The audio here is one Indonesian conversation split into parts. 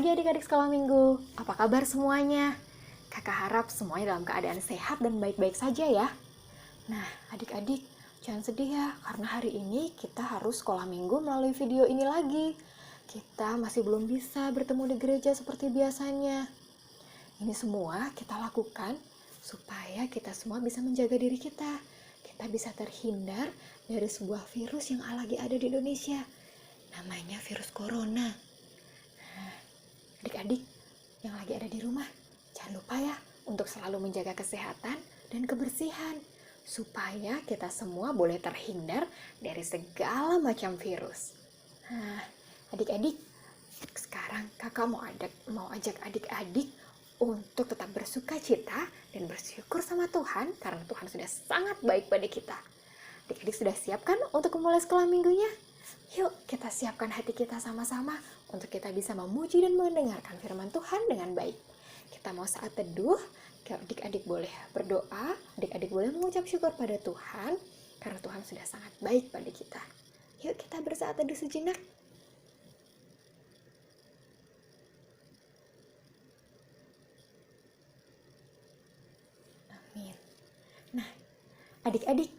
pagi adik-adik sekolah minggu. Apa kabar semuanya? Kakak harap semuanya dalam keadaan sehat dan baik-baik saja ya. Nah, adik-adik jangan sedih ya, karena hari ini kita harus sekolah minggu melalui video ini lagi. Kita masih belum bisa bertemu di gereja seperti biasanya. Ini semua kita lakukan supaya kita semua bisa menjaga diri kita. Kita bisa terhindar dari sebuah virus yang lagi ada di Indonesia. Namanya virus corona. Adik-adik yang lagi ada di rumah, jangan lupa ya untuk selalu menjaga kesehatan dan kebersihan supaya kita semua boleh terhindar dari segala macam virus. Nah, adik-adik, sekarang kakak mau ajak adik-adik untuk tetap bersuka cita dan bersyukur sama Tuhan karena Tuhan sudah sangat baik pada kita. Adik-adik sudah siap kan untuk memulai sekolah minggunya? Yuk kita siapkan hati kita sama-sama untuk kita bisa memuji dan mendengarkan firman Tuhan dengan baik. Kita mau saat teduh, adik-adik boleh berdoa, adik-adik boleh mengucap syukur pada Tuhan karena Tuhan sudah sangat baik pada kita. Yuk kita bersaat teduh sejenak. Amin. Nah, adik-adik,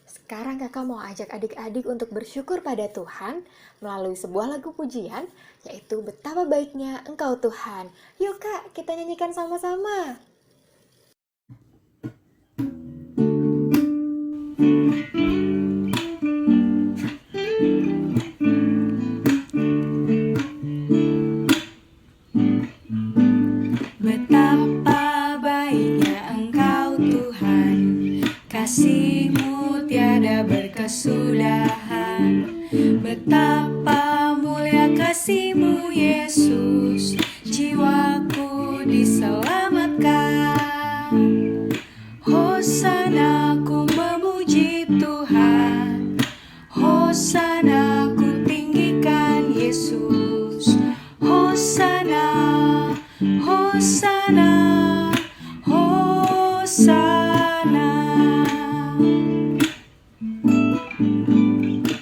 sekarang kakak mau ajak adik-adik untuk bersyukur pada Tuhan melalui sebuah lagu pujian, yaitu Betapa Baiknya Engkau Tuhan. Yuk kak, kita nyanyikan sama-sama. Betapa baiknya Engkau Tuhan, kasih-Mu tiada berkesudahan. Betapa mulia kasih-Mu Yesus, jiwaku diselamatkan. Hosana ku memuji Tuhan, Hosana ku tinggikan Yesus. Hosana, Hosana, Hosana.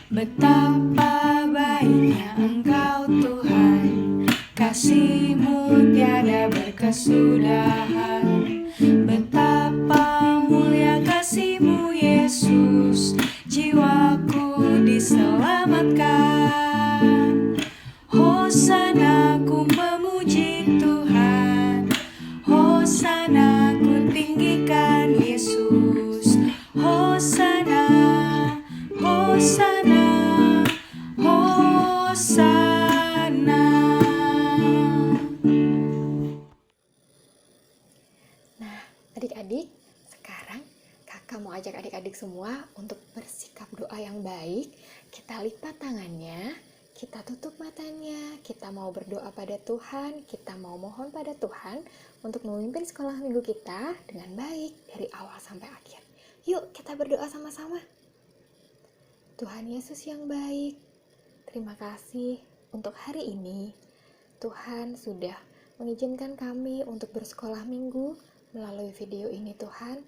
Betapa baiknya Engkau Tuhan, kasih-Mu tiada berkesudahan. Betapa mulia kasih-Mu Yesus, jiwaku diselamatkan. Hosana ku memuji Tuhan, Hosana ku tinggikan Yesus. Hosana, Hosana, Hosana. Nah, adik-adik, sekarang kakak mau ajak adik-adik semua untuk bersikap doa yang baik. Kita lipat tangannya, kita tutup matanya, kita mau berdoa pada Tuhan, kita mau mohon pada Tuhan untuk memimpin sekolah minggu kita dengan baik dari awal sampai akhir. Yuk kita berdoa sama-sama. Tuhan Yesus yang baik, terima kasih untuk hari ini. Tuhan sudah mengizinkan kami untuk bersekolah minggu melalui video ini Tuhan.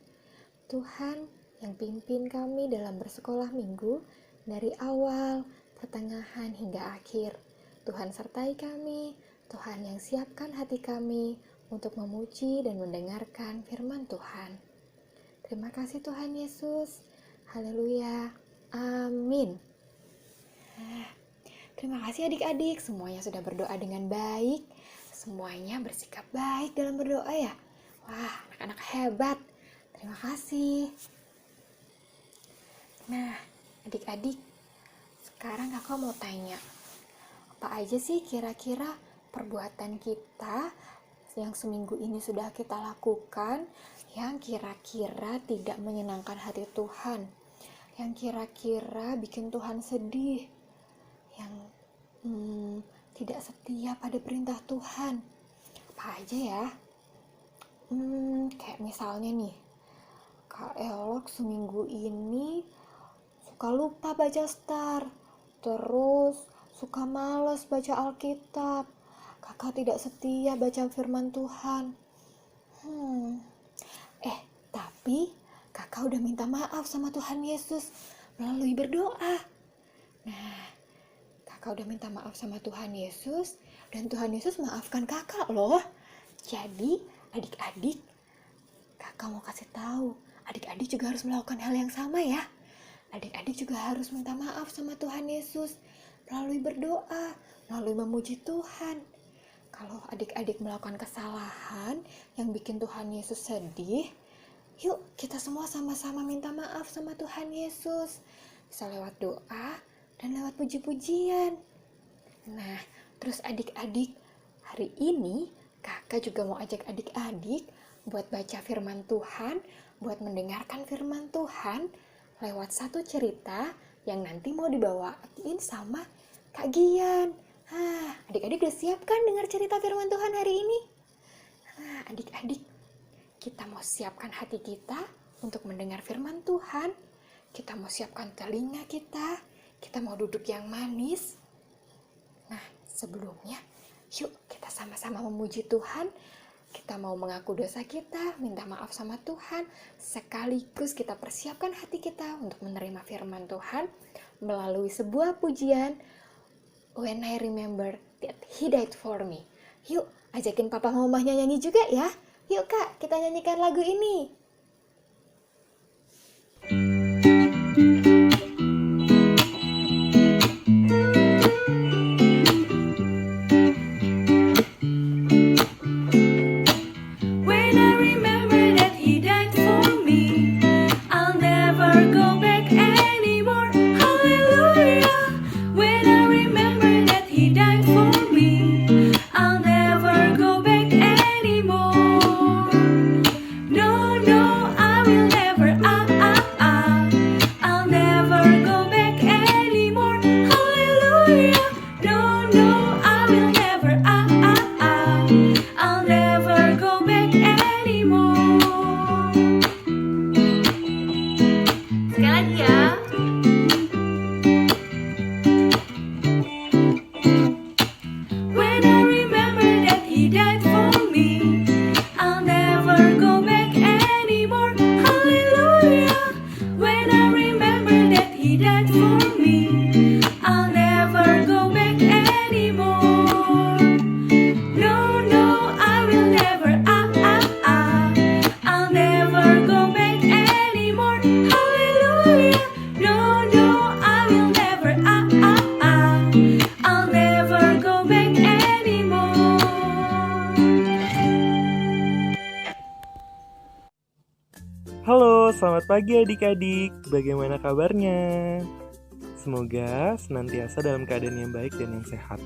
Tuhan yang pimpin kami dalam bersekolah minggu dari awal, pertengahan hingga akhir. Tuhan sertai kami, Tuhan yang siapkan hati kami untuk memuji dan mendengarkan firman Tuhan. Terima kasih Tuhan Yesus. Haleluya. Amin. Terima kasih adik-adik, semuanya sudah berdoa dengan baik. Semuanya bersikap baik dalam berdoa ya. Wah, anak-anak hebat. Terima kasih. Nah, adik-adik, sekarang kakak mau tanya, apa aja sih kira-kira perbuatan kita yang seminggu ini sudah kita lakukan yang kira-kira tidak menyenangkan hati Tuhan, yang kira-kira bikin Tuhan sedih, yang tidak setia pada perintah Tuhan? Apa aja ya? Kayak misalnya nih, Kak Elok seminggu ini suka lupa baca star, terus suka malas baca Alkitab, kakak tidak setia baca firman Tuhan. Tapi kakak udah minta maaf sama Tuhan Yesus melalui berdoa. Nah, kakak udah minta maaf sama Tuhan Yesus Dan Tuhan Yesus maafkan kakak loh. Jadi adik-adik, kakak mau kasih tahu, adik-adik juga harus melakukan hal yang sama ya. Adik-adik juga harus minta maaf sama Tuhan Yesus melalui berdoa, melalui memuji Tuhan. Kalau adik-adik melakukan kesalahan yang bikin Tuhan Yesus sedih, yuk kita semua sama-sama minta maaf sama Tuhan Yesus. Bisa lewat doa dan lewat puji-pujian. Nah, terus adik-adik, hari ini kakak juga mau ajak adik-adik buat baca firman Tuhan, buat mendengarkan firman Tuhan lewat satu cerita yang nanti mau dibawain sama Kak Gian. Adik-adik udah siap kan dengar cerita firman Tuhan hari ini? Adik-adik, kita mau siapkan hati kita untuk mendengar firman Tuhan. Kita mau siapkan telinga kita mau duduk yang manis. Nah, sebelumnya, yuk kita sama-sama memuji Tuhan. Kita mau mengaku dosa kita, minta maaf sama Tuhan, sekaligus kita persiapkan hati kita untuk menerima firman Tuhan melalui sebuah pujian, When I Remember That He Died For Me. Yuk, ajakin papa mamanya nyanyi juga ya. Yuk kak, kita nyanyikan lagu ini. When I remember that He died for me, I'll never go back anymore. Hallelujah. When I remember that He died for me, I'll never go back anymore. No, no, I will never, I'll never go back anymore. Hallelujah. No, no, I will never, I'll never go back anymore. Sekali lagi ya. When I remember that He died for me, I'll never go back anymore. Hallelujah. When I remember that He died for me, I'll never go back anymore. No, no, I will never, I'll never go back anymore. Hallelujah. No, no, I will never, I'll never go back anymore. Halo, selamat pagi adik-adik. Bagaimana kabarnya? Semoga senantiasa dalam keadaan yang baik dan yang sehat.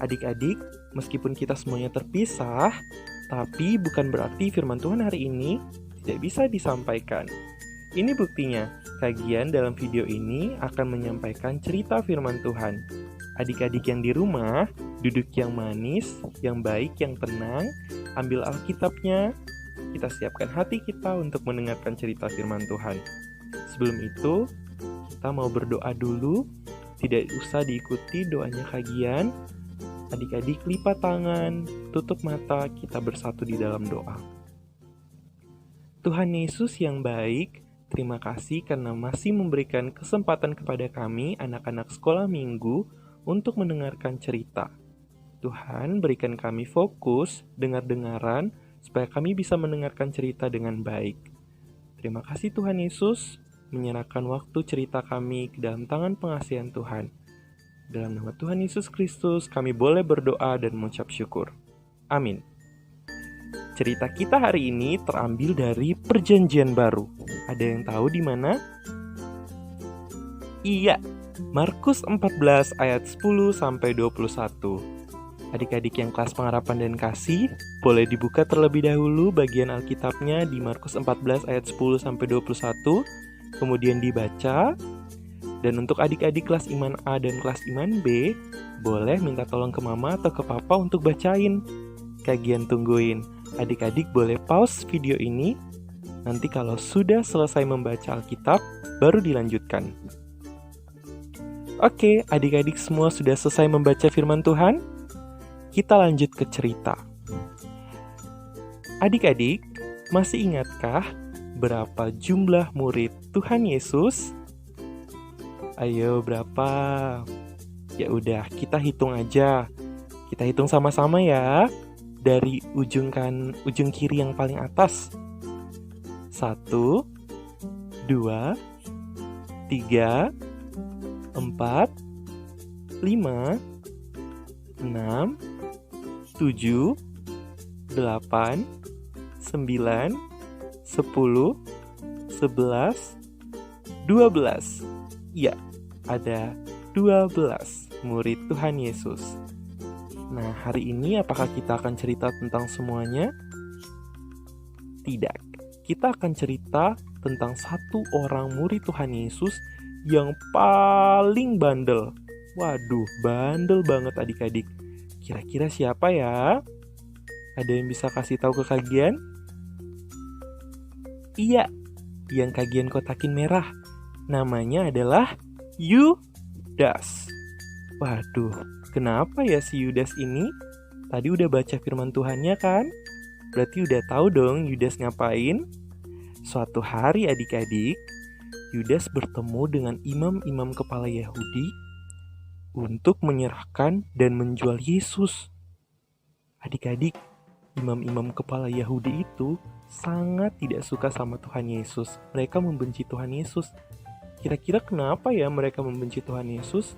Adik-adik, meskipun kita semuanya terpisah, tapi bukan berarti firman Tuhan hari ini tidak bisa disampaikan. Ini buktinya, Kak Gian dalam video ini akan menyampaikan cerita firman Tuhan. Adik-adik yang di rumah, duduk yang manis, yang baik, yang tenang, ambil Alkitabnya, kita siapkan hati kita untuk mendengarkan cerita firman Tuhan. Sebelum itu, kita mau berdoa dulu, tidak usah diikuti doanya Kak Gian. Adik-adik lipat tangan, tutup mata, kita bersatu di dalam doa. Tuhan Yesus yang baik, terima kasih karena masih memberikan kesempatan kepada kami, anak-anak sekolah minggu, untuk mendengarkan cerita. Tuhan, berikan kami fokus, dengar-dengaran, supaya kami bisa mendengarkan cerita dengan baik. Terima kasih Tuhan Yesus, menyerahkan waktu cerita kami ke dalam tangan pengasihan Tuhan. Dalam nama Tuhan Yesus Kristus, kami boleh berdoa dan mengucap syukur. Amin. Cerita kita hari ini terambil dari Perjanjian Baru. Ada yang tahu di mana? Iya, Markus 14 ayat 10 sampai 21. Adik-adik yang kelas pengharapan dan kasih, boleh dibuka terlebih dahulu bagian Alkitabnya di Markus 14 ayat 10 sampai 21, kemudian dibaca. Dan untuk adik-adik kelas iman A dan kelas iman B, boleh minta tolong ke mama atau ke papa untuk bacain. Kak Gian tungguin. Adik-adik boleh pause video ini. Nanti kalau sudah selesai membaca Alkitab, baru dilanjutkan. Oke, adik-adik semua sudah selesai membaca firman Tuhan? Kita lanjut ke cerita. Adik-adik, masih ingatkah berapa jumlah murid Tuhan Yesus? Ayo, berapa? Ya udah, kita hitung aja. Kita hitung sama-sama ya. Dari ujung kiri yang paling atas. 1, 2, 3, 4, 5, 6, 7, 8, 9, 10, 11, 12. Iya, ada 12 murid Tuhan Yesus. Nah, hari ini apakah kita akan cerita tentang semuanya? Tidak. Kita akan cerita tentang satu orang murid Tuhan Yesus yang paling bandel. Waduh, bandel banget adik-adik. Kira-kira siapa ya? Ada yang bisa kasih tahu ke Kagian? Iya, yang Kagian kotakin merah. Namanya adalah Yudas. Waduh, kenapa ya si Yudas ini? Tadi udah baca firman Tuhannya kan? Berarti udah tahu dong Yudas ngapain? Suatu hari adik-adik, Yudas bertemu dengan imam-imam kepala Yahudi untuk menyerahkan dan menjual Yesus. Adik-adik, imam-imam kepala Yahudi itu sangat tidak suka sama Tuhan Yesus. Mereka membenci Tuhan Yesus. Kira-kira kenapa ya mereka membenci Tuhan Yesus?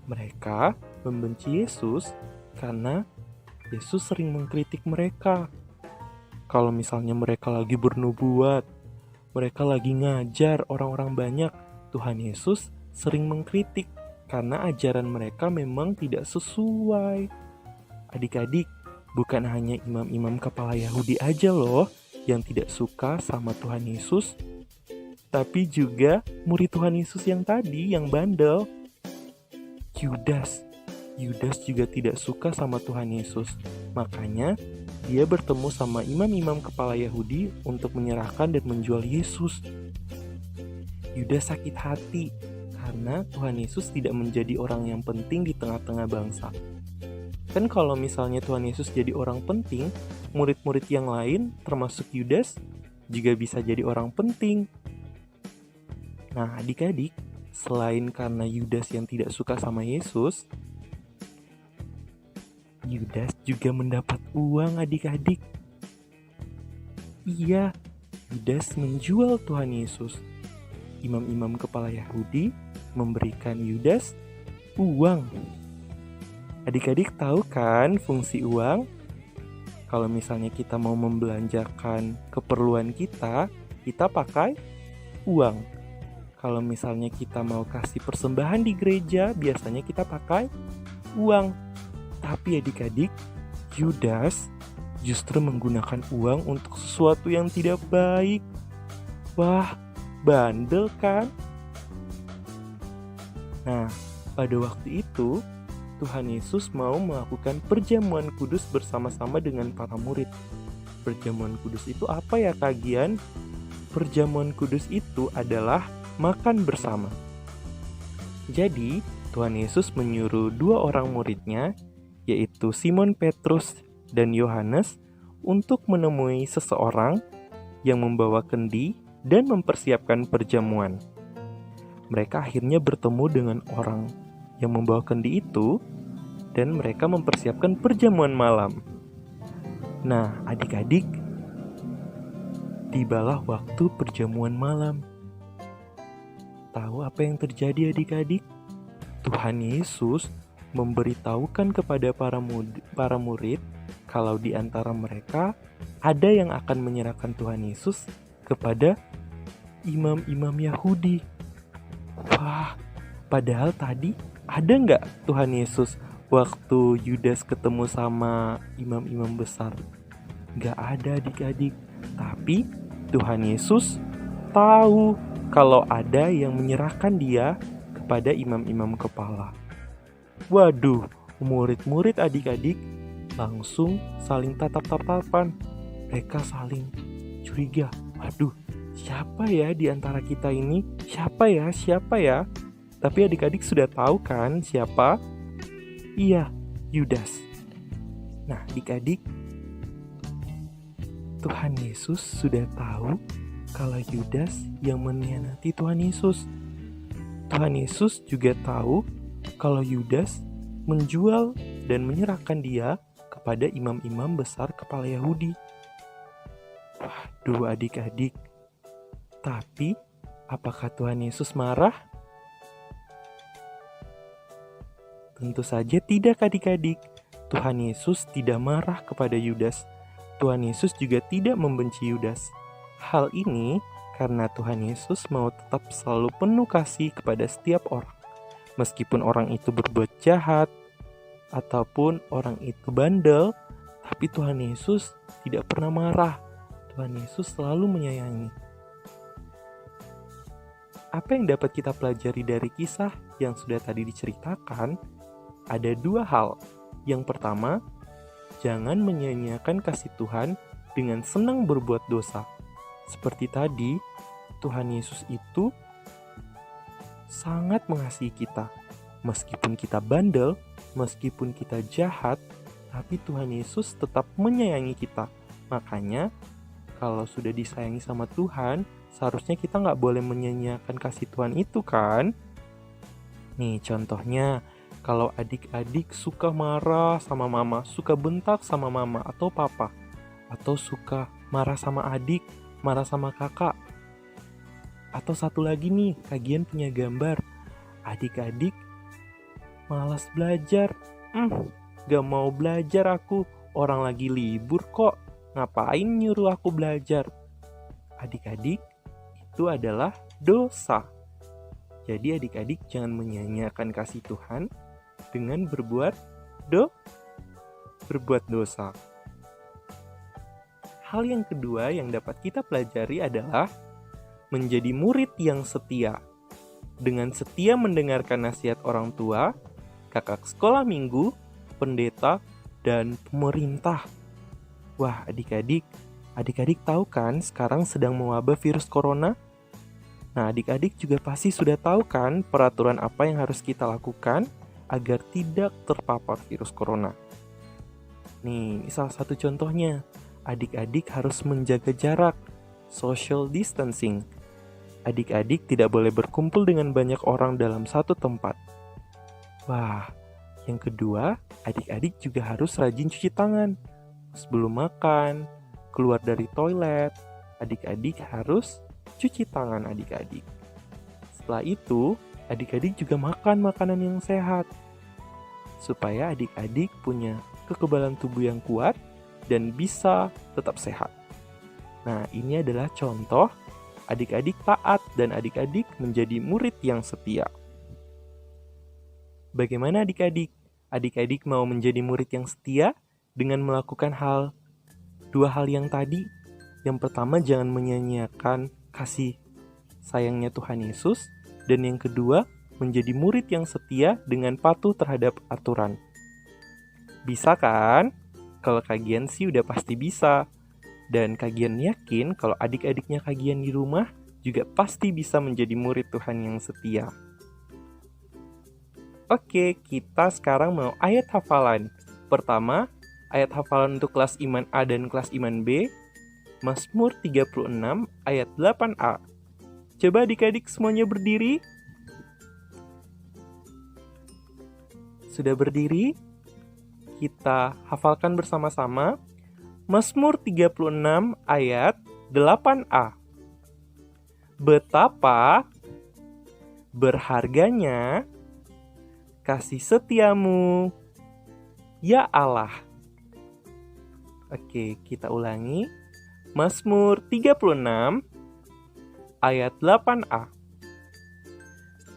Mereka membenci Yesus karena Yesus sering mengkritik mereka. Kalau misalnya mereka lagi bernubuat, mereka lagi ngajar orang-orang banyak, Tuhan Yesus sering mengkritik karena ajaran mereka memang tidak sesuai. Adik-adik, bukan hanya imam-imam kepala Yahudi aja loh yang tidak suka sama Tuhan Yesus, tapi juga murid Tuhan Yesus yang tadi, yang bandel. Yudas juga tidak suka sama Tuhan Yesus. Makanya dia bertemu sama imam-imam kepala Yahudi untuk menyerahkan dan menjual Yesus. Yudas sakit hati karena Tuhan Yesus tidak menjadi orang yang penting di tengah-tengah bangsa. Kan kalau misalnya Tuhan Yesus jadi orang penting, murid-murid yang lain termasuk Yudas juga bisa jadi orang penting. Nah, adik-adik, selain karena Yudas yang tidak suka sama Yesus, Yudas juga mendapat uang adik-adik. Iya, Yudas menjual Tuhan Yesus. Imam-imam kepala Yahudi memberikan Yudas uang. Adik-adik tahu kan fungsi uang? Kalau misalnya kita mau membelanjakan keperluan kita pakai uang. Kalau misalnya kita mau kasih persembahan di gereja, biasanya kita pakai uang. Tapi adik-adik, Yudas justru menggunakan uang untuk sesuatu yang tidak baik. Wah, bandel kan? Nah, pada waktu itu, Tuhan Yesus mau melakukan perjamuan kudus bersama-sama dengan para murid. Perjamuan kudus itu apa ya Kagian? Perjamuan kudus itu adalah makan bersama. Jadi, Tuhan Yesus menyuruh 2 orang muridnya, yaitu Simon Petrus dan Yohanes, untuk menemui seseorang yang membawa kendi dan mempersiapkan perjamuan. Mereka akhirnya bertemu dengan orang yang membawa kendi itu, dan mereka mempersiapkan perjamuan malam. Nah, adik-adik, tibalah waktu perjamuan malam. Tahu apa yang terjadi adik-adik? Tuhan Yesus memberitahukan kepada para murid kalau di antara mereka ada yang akan menyerahkan Tuhan Yesus kepada imam-imam Yahudi. Wah, padahal tadi ada nggak Tuhan Yesus waktu Yudas ketemu sama imam-imam besar? Nggak ada adik-adik. Tapi Tuhan Yesus tahu kalau ada yang menyerahkan dia kepada imam-imam kepala. Waduh, murid-murid adik-adik langsung saling tatap-tatapan. Mereka saling curiga. Waduh, siapa ya di antara kita ini? Siapa ya? Tapi adik-adik sudah tahu kan siapa? Iya, Yudas. Nah, adik-adik, Tuhan Yesus sudah tahu kalau Yudas yang mengkhianati Tuhan Yesus. Tuhan Yesus juga tahu kalau Yudas menjual dan menyerahkan dia kepada imam-imam besar kepala Yahudi. Waduh adik-adik, tapi apakah Tuhan Yesus marah? Tentu saja tidak adik-adik. Tuhan Yesus tidak marah kepada Yudas. Tuhan Yesus juga tidak membenci Yudas. Hal ini karena Tuhan Yesus mau tetap selalu penuh kasih kepada setiap orang. Meskipun orang itu berbuat jahat, ataupun orang itu bandel, tapi Tuhan Yesus tidak pernah marah. Tuhan Yesus selalu menyayangi. Apa yang dapat kita pelajari dari kisah yang sudah tadi diceritakan? Ada dua hal. Yang pertama, jangan menyia-nyiakan kasih Tuhan dengan senang berbuat dosa. Seperti tadi, Tuhan Yesus itu sangat mengasihi kita. Meskipun kita bandel, meskipun kita jahat, tapi Tuhan Yesus tetap menyayangi kita. Makanya, kalau sudah disayangi sama Tuhan, seharusnya kita nggak boleh menyia-nyiakan kasih Tuhan itu kan? Nih contohnya, kalau adik-adik suka marah sama mama, suka bentak sama mama atau papa, atau suka marah sama adik, marah sama kakak. Atau satu lagi nih, kagian punya gambar. Adik-adik malas belajar. Gak mau belajar aku, orang lagi libur kok. Ngapain nyuruh aku belajar? Adik-adik, itu adalah dosa. Jadi adik-adik jangan menyia-nyiakan kasih Tuhan dengan berbuat dosa. Hal yang kedua yang dapat kita pelajari adalah menjadi murid yang setia. Dengan setia mendengarkan nasihat orang tua, kakak sekolah minggu, pendeta, dan pemerintah. Wah, adik-adik tahu kan sekarang sedang mewabah virus corona? Nah, adik-adik juga pasti sudah tahu kan peraturan apa yang harus kita lakukan agar tidak terpapar virus corona. Nih, salah satu contohnya, adik-adik harus menjaga jarak, social distancing. Adik-adik tidak boleh berkumpul dengan banyak orang dalam satu tempat. Wah, yang kedua, adik-adik juga harus rajin cuci tangan. Sebelum makan, keluar dari toilet, adik-adik harus cuci tangan adik-adik. Setelah itu, adik-adik juga makan makanan yang sehat. Supaya adik-adik punya kekebalan tubuh yang kuat dan bisa tetap sehat. Nah, ini adalah contoh adik-adik taat dan adik-adik menjadi murid yang setia. Bagaimana adik-adik? Adik-adik mau menjadi murid yang setia dengan melakukan dua hal yang tadi. Yang pertama, jangan menyia-nyiakan kasih sayangnya Tuhan Yesus. Dan yang kedua, menjadi murid yang setia dengan patuh terhadap aturan. Bisa kan? Kalau kagian sih udah pasti bisa. Dan kagian yakin kalau adik-adiknya kagian di rumah juga pasti bisa menjadi murid Tuhan yang setia. Oke, kita sekarang mau ayat hafalan. Pertama, ayat hafalan untuk kelas iman A dan kelas iman B, Mazmur 36 ayat 8a. Coba adik-adik semuanya berdiri. Sudah berdiri? Kita hafalkan bersama-sama. Mazmur 36 ayat 8a. Betapa berharganya kasih setiamu, ya Allah. Oke, kita ulangi. Mazmur 36 ayat 8a.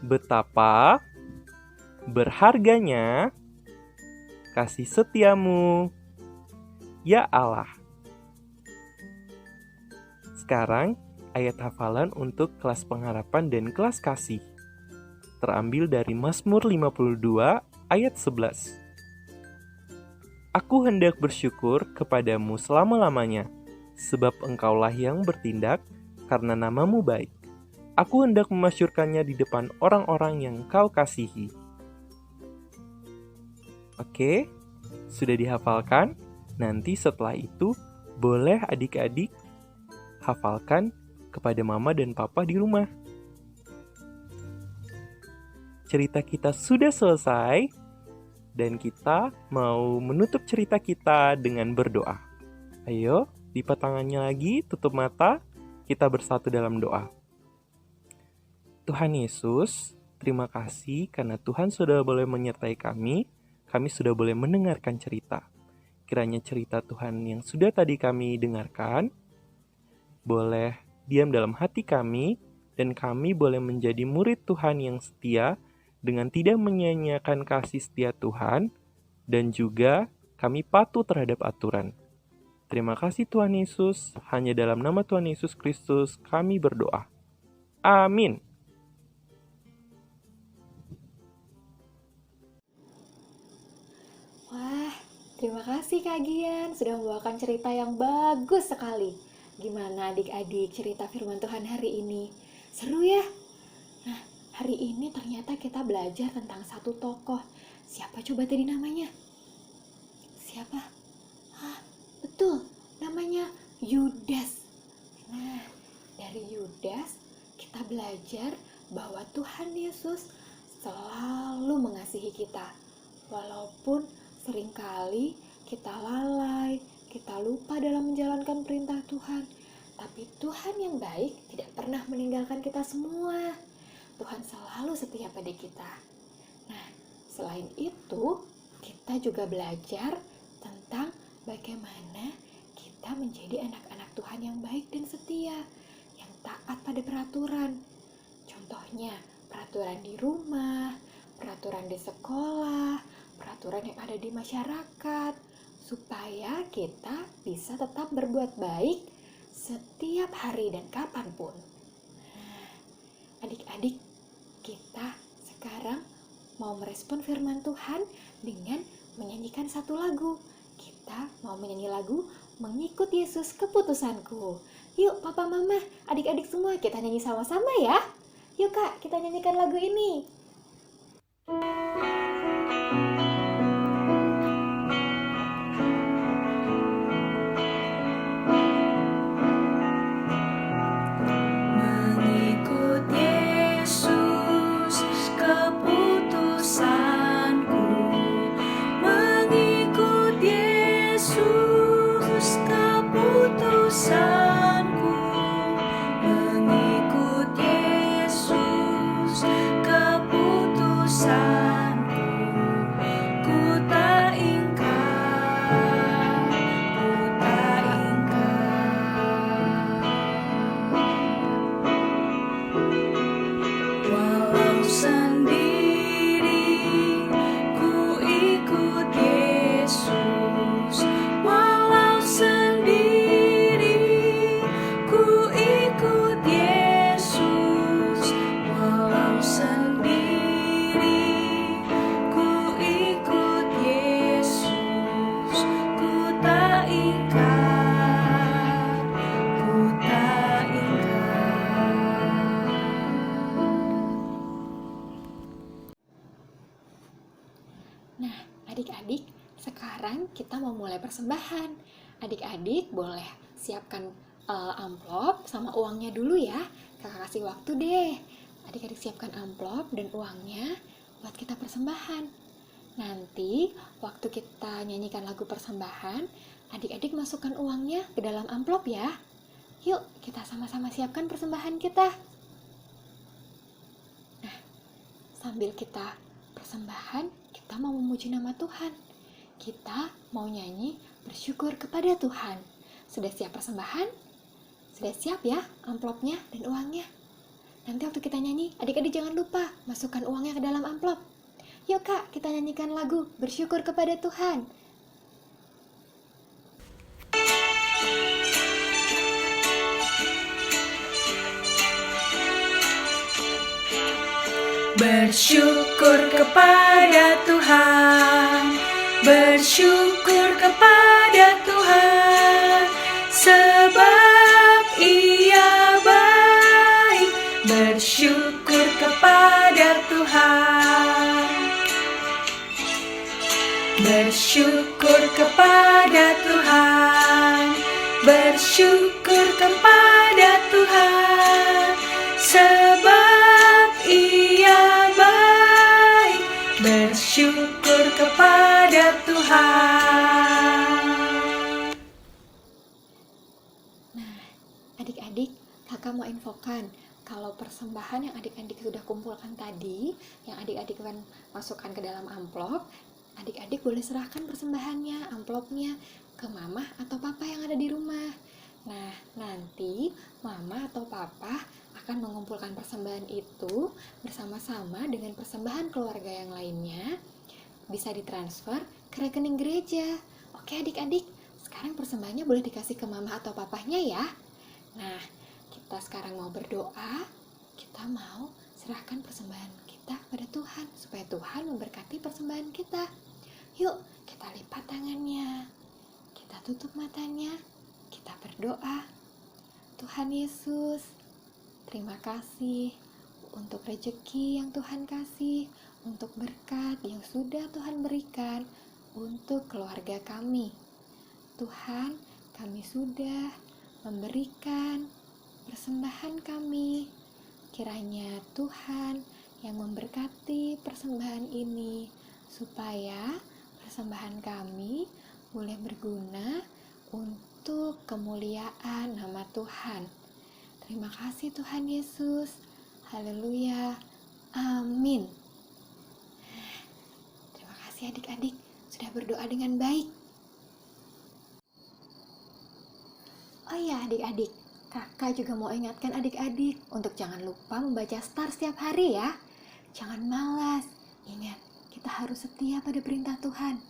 Betapa berharganya kasih setiamu, ya Allah. Sekarang ayat hafalan untuk kelas pengharapan dan kelas kasih. Terambil dari Mazmur 52 ayat 11. Aku hendak bersyukur kepadamu selama-lamanya, sebab engkaulah yang bertindak karena namamu baik. Aku hendak memasyurkannya di depan orang-orang yang kau kasihi. Oke, sudah dihafalkan? Nanti setelah itu, boleh adik-adik hafalkan kepada mama dan papa di rumah. Cerita kita sudah selesai. Dan kita mau menutup cerita kita dengan berdoa. Ayo, lipat tangannya lagi, tutup mata, kita bersatu dalam doa. Tuhan Yesus, terima kasih karena Tuhan sudah boleh menyertai kami sudah boleh mendengarkan cerita. Kiranya cerita Tuhan yang sudah tadi kami dengarkan, boleh diam dalam hati kami, dan kami boleh menjadi murid Tuhan yang setia, dengan tidak menyia-nyiakan kasih setia Tuhan, dan juga kami patuh terhadap aturan. Terima kasih Tuhan Yesus, hanya dalam nama Tuhan Yesus Kristus kami berdoa. Amin. Wah, terima kasih Kak Gian sudah membawakan cerita yang bagus sekali. Gimana adik-adik cerita firman Tuhan hari ini? Seru ya? Nah, hari ini ternyata kita belajar tentang satu tokoh. Siapa coba tadi namanya? Siapa? Betul, namanya Yudas. Nah, dari Yudas kita belajar bahwa Tuhan Yesus selalu mengasihi kita. Walaupun seringkali kita lalai, kita lupa dalam menjalankan perintah Tuhan. Tapi Tuhan yang baik tidak pernah meninggalkan kita semua. Tuhan selalu setia pada kita. Nah, selain itu, kita juga belajar tentang bagaimana kita menjadi anak-anak Tuhan yang baik dan setia, yang taat pada peraturan. Contohnya, peraturan di rumah, peraturan di sekolah, peraturan yang ada di masyarakat, supaya kita bisa tetap berbuat baik setiap hari dan kapanpun. Nah, adik-adik, kita sekarang mau merespon firman Tuhan dengan menyanyikan satu lagu. Kita mau menyanyi lagu Mengikut Yesus Keputusanku. Yuk papa mama, adik-adik semua kita nyanyi sama-sama ya. Yuk kak, kita nyanyikan lagu ini. Mengikut Yesus keputusanku, mengikut Yesus keputusanku, mengikut Yesus keputusanku, ku tak ingkar, ku tak ingkar. Walau sendiri, ku ikut Yesus. Walau sendiri, ku ikut Yesus. Walau sendiri, ku ikut Yesus. Ku tak ingkar, ku tak ingkar. Nah, adik-adik, sekarang kita mau mulai persembahan. Adik-adik boleh siapkan amplop sama uangnya dulu ya. Kakak kasih waktu deh. Adik-adik siapkan amplop dan uangnya buat kita persembahan. Nanti waktu kita nyanyikan lagu persembahan, adik-adik masukkan uangnya ke dalam amplop ya. Yuk, kita sama-sama siapkan persembahan kita. Nah, sambil kita persembahan, kita mau memuji nama Tuhan. Kita mau nyanyi bersyukur kepada Tuhan. Sudah siap persembahan? Sudah siap ya amplopnya dan uangnya? Nanti waktu kita nyanyi, adik-adik jangan lupa masukkan uangnya ke dalam amplop. Yuk kak, kita nyanyikan lagu bersyukur kepada Tuhan. Bersyukur kepada Tuhan, bersyukur kepada Tuhan, sebab Ia baik. Bersyukur kepada Tuhan, bersyukur kepada Tuhan, bersyukur kepada Tuhan, sebab Ia baik. Bersyukur kepada Tuhan. Nah, adik-adik, kakak mau infokan kalau persembahan yang adik-adik sudah kumpulkan tadi, yang adik-adik kan masukkan ke dalam amplop, adik-adik boleh serahkan persembahannya, amplopnya ke mama atau papa yang ada di rumah. Nah, nanti mama atau papa akan mengumpulkan persembahan itu bersama-sama dengan persembahan keluarga yang lainnya, bisa ditransfer ke rekening gereja. Oke adik-adik, sekarang persembahannya boleh dikasih ke mama atau papahnya ya. Nah, kita sekarang mau berdoa, kita mau serahkan persembahan kita pada Tuhan, supaya Tuhan memberkati persembahan kita. Yuk, kita lipat tangannya, kita tutup matanya, kita berdoa. Tuhan Yesus, terima kasih untuk rezeki yang Tuhan kasih, untuk berkat yang sudah Tuhan berikan untuk keluarga kami. Tuhan, kami sudah memberikan persembahan kami. Kiranya Tuhan yang memberkati persembahan ini, supaya persembahan kami boleh berguna untuk kemuliaan nama Tuhan. Terima kasih Tuhan Yesus. Haleluya. Amin. Terima kasih adik-adik sudah berdoa dengan baik. Oh iya adik-adik, kakak juga mau ingatkan adik-adik untuk jangan lupa membaca Star setiap hari ya. Jangan malas. Ingat, kita harus setia pada perintah Tuhan.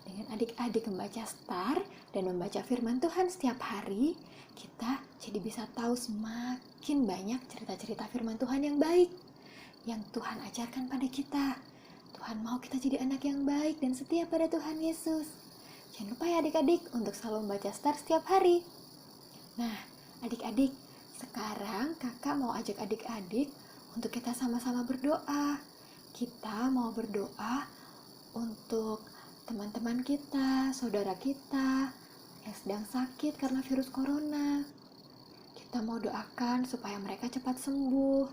Dengan adik-adik membaca Star dan membaca firman Tuhan setiap hari, kita jadi bisa tahu semakin banyak cerita-cerita firman Tuhan yang baik yang Tuhan ajarkan pada kita. Tuhan mau kita jadi anak yang baik dan setia pada Tuhan Yesus. Jangan lupa ya adik-adik untuk selalu membaca Star setiap hari. Nah, adik-adik, sekarang kakak mau ajak adik-adik untuk kita sama-sama berdoa. Kita mau berdoa untuk teman-teman kita, saudara kita yang sedang sakit karena virus corona. Kita mau doakan supaya mereka cepat sembuh.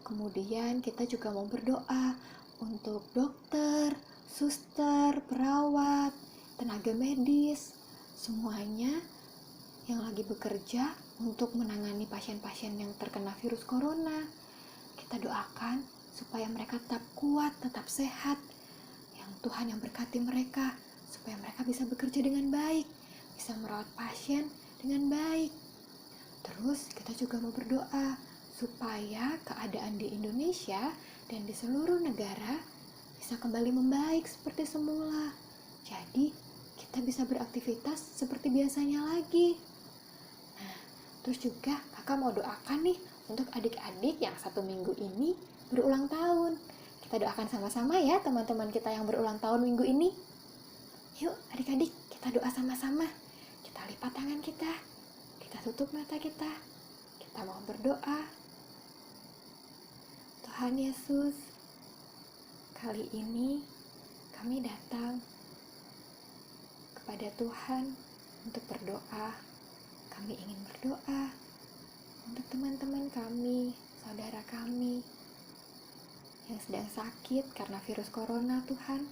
Kemudian kita juga mau berdoa untuk dokter, suster, perawat, tenaga medis, semuanya yang lagi bekerja untuk menangani pasien-pasien yang terkena virus corona. Kita doakan supaya mereka tetap kuat, tetap sehat. Yang Tuhan yang berkati mereka, supaya mereka bisa bekerja dengan baik, bisa merawat pasien dengan baik. Terus kita juga mau berdoa supaya keadaan di Indonesia dan di seluruh negara bisa kembali membaik seperti semula. Jadi kita bisa beraktivitas seperti biasanya lagi. Terus juga kakak mau doakan nih untuk adik-adik yang 1 minggu ini berulang tahun. Kita doakan sama-sama ya teman-teman kita yang berulang tahun minggu ini. Yuk adik-adik, kita doa sama-sama. Kita lipat tangan kita, kita tutup mata kita mau berdoa. Tuhan Yesus, kali ini kami datang kepada Tuhan untuk berdoa. Kami ingin berdoa untuk teman-teman kami, saudara kami yang sedang sakit karena virus corona. Tuhan,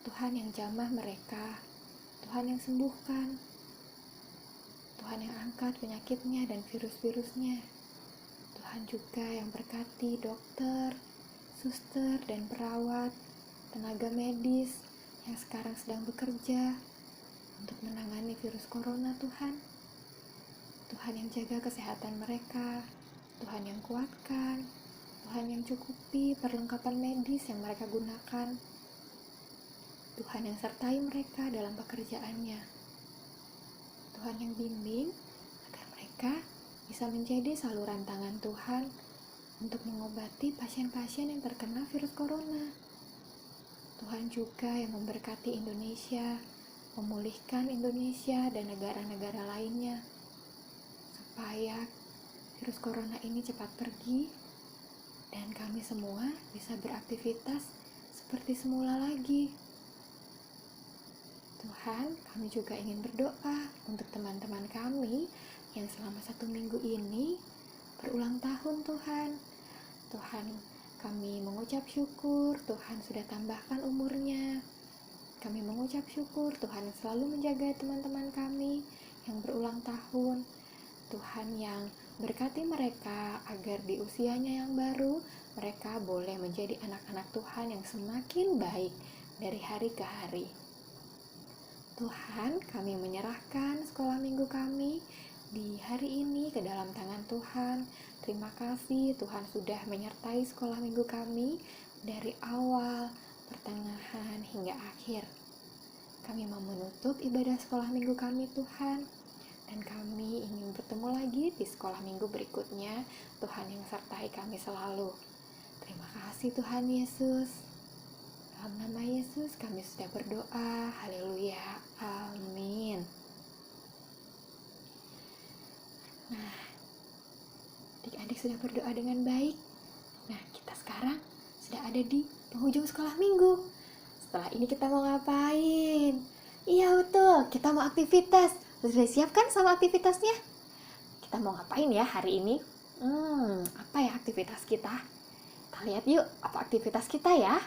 Tuhan yang jamah mereka, Tuhan yang sembuhkan, Tuhan yang angkat penyakitnya dan virus-virusnya. Tuhan juga yang berkati dokter, suster, dan perawat, tenaga medis yang sekarang sedang bekerja untuk menangani virus corona. Tuhan yang jaga kesehatan mereka, Tuhan yang kuatkan, Tuhan yang cukupi perlengkapan medis yang mereka gunakan, Tuhan yang sertai mereka dalam pekerjaannya, Tuhan yang bimbing agar mereka bisa menjadi saluran tangan Tuhan untuk mengobati pasien-pasien yang terkena virus corona. Tuhan juga yang memberkati Indonesia, memulihkan Indonesia dan negara-negara lainnya, supaya virus corona ini cepat pergi dan kami semua bisa beraktivitas seperti semula lagi. Tuhan, kami juga ingin berdoa untuk teman-teman kami yang selama 1 minggu ini berulang tahun. Tuhan Kami mengucap syukur Tuhan sudah tambahkan umurnya. Kami mengucap syukur Tuhan selalu menjaga teman-teman kami yang berulang tahun. Tuhan yang berkati mereka agar di usianya yang baru mereka boleh menjadi anak-anak Tuhan yang semakin baik dari hari ke hari. Tuhan, kami menyerahkan sekolah minggu kami di hari ini ke dalam tangan Tuhan. Terima kasih Tuhan sudah menyertai sekolah minggu kami dari awal, pertengahan, hingga akhir. Kami mau menutup ibadah sekolah minggu kami Tuhan. Dan kami ingin bertemu lagi di sekolah minggu berikutnya. Tuhan yang sertai kami selalu. Terima kasih Tuhan Yesus. Dalam nama Yesus kami sudah berdoa. Haleluya. Amin. Nah, adik-adik sudah berdoa dengan baik. Nah, kita sekarang sudah ada di penghujung sekolah minggu. Setelah ini kita mau ngapain? Iya betul, kita mau aktivitas. Sudah siap kan sama aktivitasnya? Kita mau ngapain ya hari ini? Apa ya aktivitas kita? Kita lihat yuk, apa aktivitas kita ya?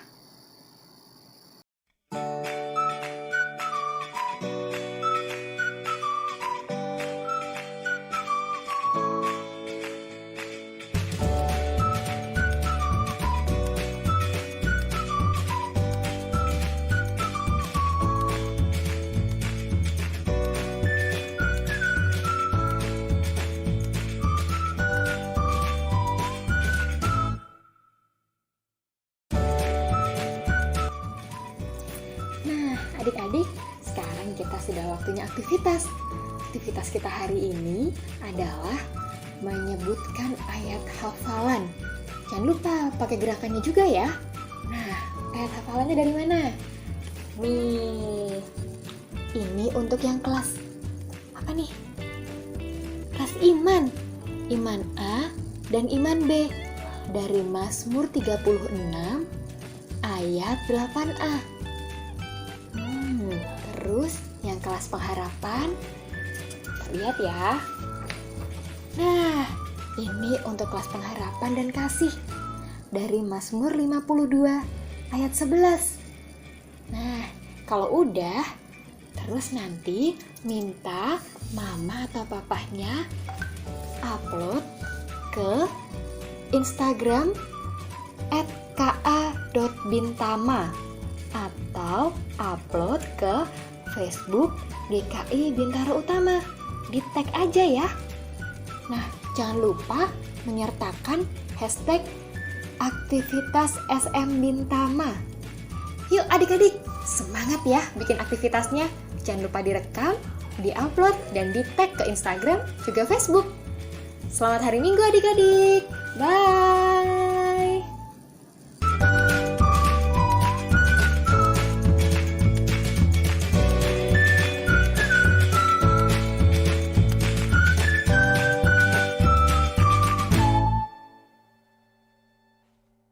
Nah, adik-adik, sekarang kita sudah waktunya aktivitas. Aktivitas kita hari ini adalah menyebutkan ayat hafalan. Jangan lupa pakai gerakannya juga ya. Nah, ayat hafalannya dari mana? Nih, ini untuk yang kelas apa nih? Kelas iman. Iman A dan iman B. Dari Mazmur 36 ayat 8a. Terus yang kelas pengharapan, kita lihat ya. Nah, ini untuk kelas pengharapan dan kasih dari Mazmur 52 ayat 11. Nah, kalau udah, terus nanti minta mama atau papahnya upload ke Instagram @ka.bintama atau upload ke Facebook GKI Bintara Utama. Di tag aja ya. Nah, jangan lupa menyertakan hashtag aktivitas SM Bintama. Yuk adik-adik, semangat ya bikin aktivitasnya. Jangan lupa direkam, diupload, dan di tag ke Instagram juga Facebook. Selamat hari Minggu adik-adik. Bye.